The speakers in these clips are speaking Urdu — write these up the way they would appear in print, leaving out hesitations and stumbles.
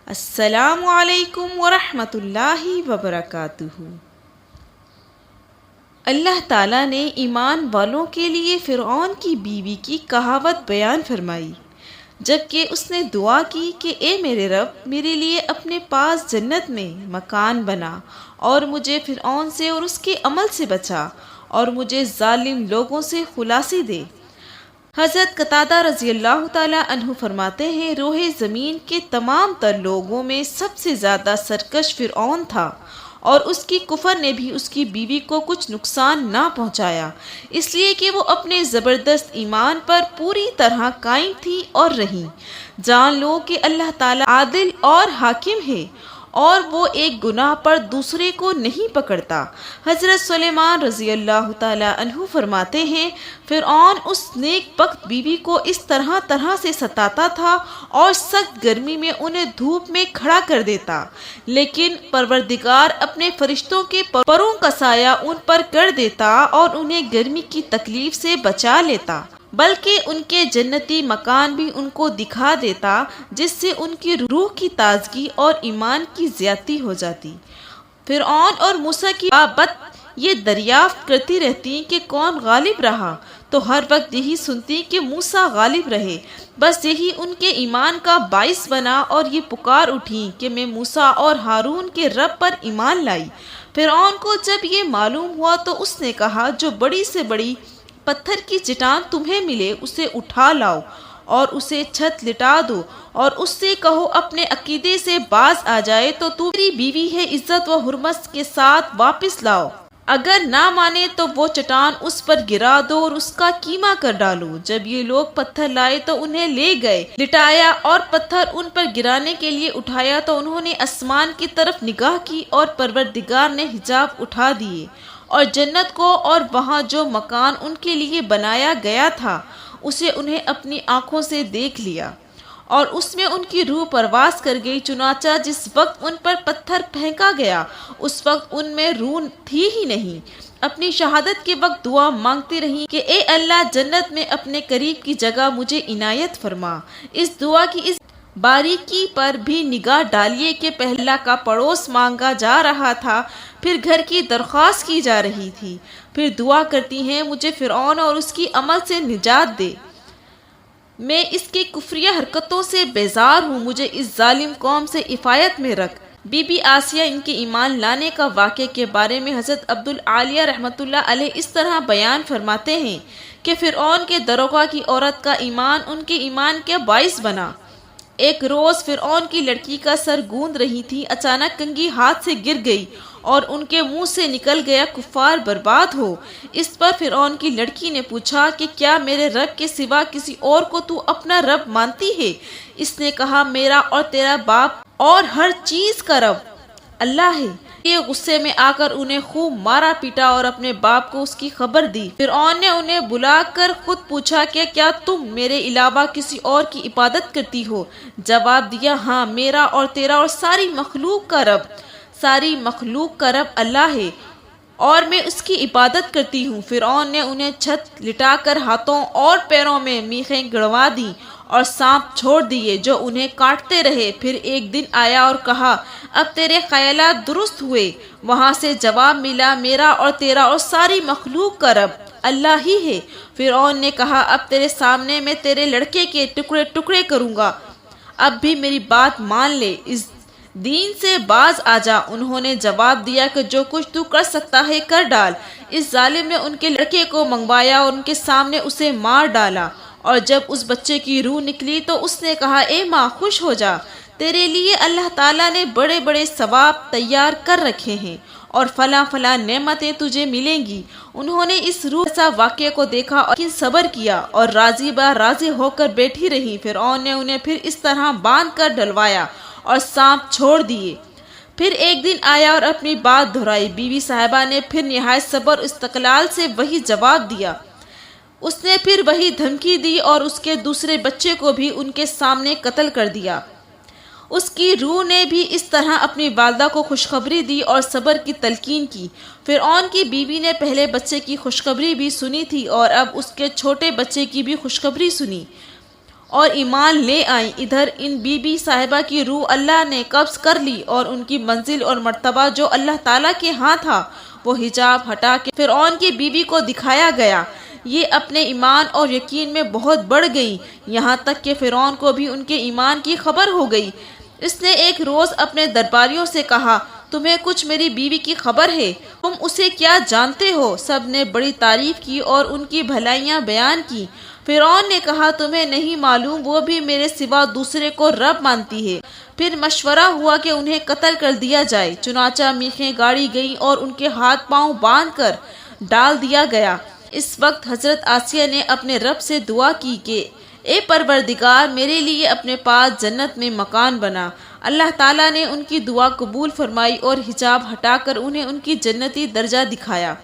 السلام علیکم ورحمۃ اللہ وبرکاتہ۔ اللہ تعالیٰ نے ایمان والوں کے لیے فرعون کی بیوی کی کہاوت بیان فرمائی، جبکہ اس نے دعا کی کہ اے میرے رب، میرے لیے اپنے پاس جنت میں مکان بنا اور مجھے فرعون سے اور اس کے عمل سے بچا اور مجھے ظالم لوگوں سے خلاصی دے۔ حضرت قتادہ رضی اللہ تعالیٰ عنہ فرماتے ہیں، روح زمین کے تمام تر لوگوں میں سب سے زیادہ سرکش فرعون تھا، اور اس کی کفر نے بھی اس کی بیوی کو کچھ نقصان نہ پہنچایا، اس لیے کہ وہ اپنے زبردست ایمان پر پوری طرح قائم تھی اور رہیں۔ جان لو کہ اللہ تعالیٰ عادل اور حاکم ہے، اور وہ ایک گناہ پر دوسرے کو نہیں پکڑتا۔ حضرت سلیمان رضی اللہ تعالیٰ عنہ فرماتے ہیں، فرعون اس نیک بخت بیوی کو اس طرح سے ستاتا تھا اور سخت گرمی میں انہیں دھوپ میں کھڑا کر دیتا، لیکن پروردگار اپنے فرشتوں کے پروں کا سایہ ان پر کر دیتا اور انہیں گرمی کی تکلیف سے بچا لیتا، بلکہ ان کے جنتی مکان بھی ان کو دکھا دیتا، جس سے ان کی روح کی تازگی اور ایمان کی زیادتی ہو جاتی۔ فرعون اور موسیٰ کی بابت یہ دریافت کرتی رہتی کہ کون غالب رہا، تو ہر وقت یہی سنتی کہ موسیٰ غالب رہے۔ بس یہی ان کے ایمان کا باعث بنا اور یہ پکار اٹھی کہ میں موسیٰ اور ہارون کے رب پر ایمان لائی۔ فرعون کو جب یہ معلوم ہوا تو اس نے کہا، جو بڑی سے بڑی پتھر کی چٹان تمہیں ملے اسے اٹھا لاؤ اور اسے چھت لٹا دو، اور اس سے کہو اپنے عقیدے سے باز آ جائے تو تو میری بیوی ہے، عزت و حرمت کے ساتھ واپس لاؤ۔ اگر نہ مانے تو وہ چٹان اس پر گرا دو اور اس کا کیما کر ڈالو۔ جب یہ لوگ پتھر لائے تو انہیں لے گئے، لٹایا اور پتھر ان پر گرانے کے لیے اٹھایا تو انہوں نے آسمان کی طرف نگاہ کی اور پروردگار نے حجاب اٹھا دیے، اور جنت کو اور وہاں جو مکان ان کے لیے بنایا گیا تھا اسے انہیں اپنی آنکھوں سے دیکھ لیا، اور اس میں ان کی روح پرواز کر گئی۔ چنانچہ جس وقت ان پر پتھر پھینکا گیا اس وقت ان میں روح تھی ہی نہیں۔ اپنی شہادت کے وقت دعا مانگتی رہی کہ اے اللہ، جنت میں اپنے قریب کی جگہ مجھے عنایت فرما۔ اس دعا کی اس باریکی پر بھی نگاہ ڈالیے کہ پہلا کا پڑوس مانگا جا رہا تھا، پھر گھر کی درخواست کی جا رہی تھی، پھر دعا کرتی ہیں مجھے فرعون اور اس کی عمل سے نجات دے، میں اس کی کفریہ حرکتوں سے بیزار ہوں، مجھے اس ظالم قوم سے عافیت میں رکھ۔ بی بی آسیہ ان کے ایمان لانے کا واقعے کے بارے میں حضرت عبدالعالیہ رحمۃ اللہ علیہ اس طرح بیان فرماتے ہیں کہ فرعون کے دروغہ کی عورت کا ایمان ان کے ایمان کا باعث بنا۔ ایک روز فرعون کی لڑکی کا سر گوند رہی تھی، اچانک کنگھی ہاتھ سے گر گئی اور ان کے منہ سے نکل گیا، کفار برباد ہو۔ اس پر فرعون کی لڑکی نے پوچھا کہ کیا میرے رب کے سوا کسی اور کو تو اپنا رب مانتی ہے؟ اس نے کہا، میرا اور تیرا باپ اور ہر چیز کا رب اللہ ہے۔ یہ غصے میں آ کر انہیں خوب مارا پیٹا اور اپنے باپ کو اس کی خبر دی۔ فرعون نے انہیں بلا کر خود پوچھا کہ کیا تم میرے علاوہ کسی اور کی عبادت کرتی ہو؟ جواب دیا، ہاں، میرا اور تیرا اور ساری مخلوق کا رب اللہ ہے، اور میں اس کی عبادت کرتی ہوں۔ فرعون نے انہیں چھت لٹا کر ہاتھوں اور پیروں میں میخیں گڑوا دیں اور سانپ چھوڑ دیے جو انہیں کاٹتے رہے۔ پھر ایک دن آیا اور کہا، اب تیرے خیالات درست ہوئے؟ وہاں سے جواب ملا، میرا اور تیرا اور ساری مخلوق کا رب اللہ ہی ہے۔ فرعون نے کہا، اب تیرے سامنے میں تیرے لڑکے کے ٹکڑے ٹکڑے کروں گا، اب بھی میری بات مان لے، اس دین سے باز آ جا۔ انہوں نے جواب دیا کہ جو کچھ تو کر سکتا ہے کر ڈال۔ اس ظالم نے ان کے لڑکے کو منگوایا اور ان کے سامنے اسے مار ڈالا، اور جب اس بچے کی روح نکلی تو اس نے کہا، اے ماں، خوش ہو جا، تیرے لیے اللہ تعالیٰ نے بڑے بڑے ثواب تیار کر رکھے ہیں اور فلاں فلاں نعمتیں تجھے ملیں گی۔ انہوں نے اس روح جیسا واقعے کو دیکھا اور صبر کیا اور راضی ہو کر بیٹھی رہی۔ فرعون نے انہیں پھر اس طرح باندھ کر ڈلوایا اور سانپ چھوڑ دیے۔ پھر ایک دن آیا اور اپنی بات دہرائی۔ بیوی صاحبہ نے پھر نہایت صبر استقلال سے وہی جواب دیا۔ اس نے پھر وہی دھمکی دی اور اس کے دوسرے بچے کو بھی ان کے سامنے قتل کر دیا۔ اس کی روح نے بھی اس طرح اپنی والدہ کو خوشخبری دی اور صبر کی تلقین کی۔ فرعون کی بیوی نے پہلے بچے کی خوشخبری بھی سنی تھی اور اب اس کے چھوٹے بچے کی بھی خوشخبری سنی۔ اور ایمان لے آئیں۔ ادھر ان بی بی صاحبہ کی روح اللہ نے قبض کر لی اور ان کی منزل اور مرتبہ جو اللہ تعالیٰ کے ہاں تھا وہ حجاب ہٹا کے فرعون کی بیوی کو دکھایا گیا۔ یہ اپنے ایمان اور یقین میں بہت بڑھ گئی، یہاں تک کہ فرعون کو بھی ان کے ایمان کی خبر ہو گئی۔ اس نے ایک روز اپنے درباریوں سے کہا، تمہیں کچھ میری بیوی کی خبر ہے؟ تم اسے کیا جانتے ہو؟ سب نے بڑی تعریف کی اور ان کی بھلائیاں بیان کی۔ فرعون نے کہا، تمہیں نہیں معلوم وہ بھی میرے سوا دوسرے کو رب مانتی ہے۔ پھر مشورہ ہوا کہ انہیں قتل کر دیا جائے، چنانچہ میخیں گاڑی گئیں اور ان کے ہاتھ پاؤں باندھ کر ڈال دیا گیا۔ اس وقت حضرت آسیہ نے اپنے رب سے دعا کی کہ اے پروردگار، میرے لیے اپنے پاس جنت میں مکان بنا۔ اللہ تعالیٰ نے ان کی دعا قبول فرمائی اور حجاب ہٹا کر انہیں ان کی جنتی درجہ دکھایا،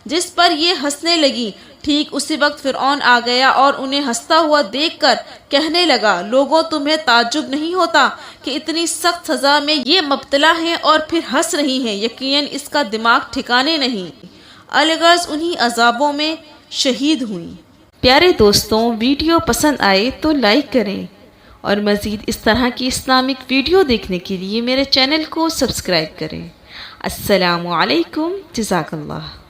جس پر یہ ہنسنے لگی۔ ٹھیک اسی وقت فرعون آ گیا اور انہیں ہنستا ہوا دیکھ کر کہنے لگا، لوگوں تمہیں تعجب نہیں ہوتا کہ اتنی سخت سزا میں یہ مبتلا ہیں اور پھر ہنس رہی ہیں؟ یقیناً اس کا دماغ ٹھکانے نہیں۔ الغرض انہی عذابوں میں شہید ہوئیں۔ پیارے دوستوں، ویڈیو پسند آئے تو لائک کریں اور مزید اس طرح کی اسلامک ویڈیو دیکھنے کے لیے میرے چینل کو سبسکرائب کریں۔ السلام علیکم، جزاک اللہ۔